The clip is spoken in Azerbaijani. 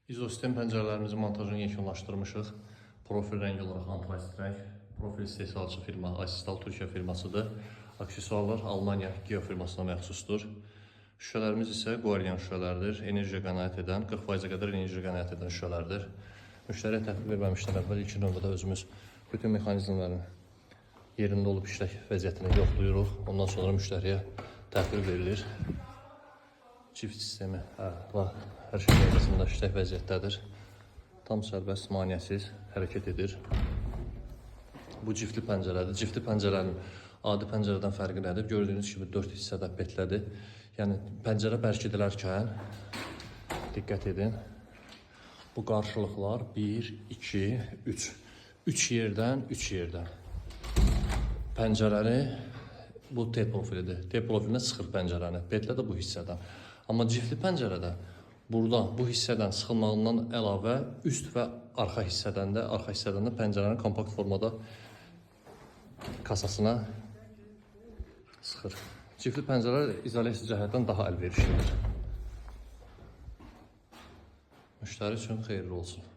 İzosistem pəncərələrimizin montajını yekunlaşdırmışıq. Profil rəngi olaraq antrasit rəng. Profil istehsalçı firma Asistal Türkiyə firmasıdır. Aksesuarlar Almanya Geo firmasına məxsusdur. Şüşələrimiz isə Guardian şüşələrdir. Enerjiyə qənaət edən, 40%-ə qədər enerjiyə qənaət edən şüşələrdir. Müştəriyə təhvil verməmişdən əvvəl ilk növbədə özümüz bütün mexanizmlərin yerində olub işlək vəziyyətini yoxlayırıq. Ondan sonra müştəriyə təhvil verilir. Çift sistemi hər şey qaydasında işlək vəziyyətdədir. Tam sərbəst, maneəsiz hərəkət edir. Bu ciftli pəncərədir. Ciftli pəncərənin adi pəncərədən fərqi nədir? Gördüyünüz kimi 4 hissədə petlədir. Yəni pəncərə bərkidilərkən diqqət edin. Bu qarşılıqlar 1, 2, 3. 3 yerdən. Pəncərəni bu T profilidir. T profilinə sıxır pəncərəni. Petlə də bu hissədən. Amma ciftli pəncərədə burada bu hissədən sıxılmağından əlavə üst və arxa hissədən də pəncərənin kompakt formada kasasına sıxır. Ciftli pəncərələr izolyasiya cəhətdən daha əlverişlidir. Müştəri üçün xeyirli olsun.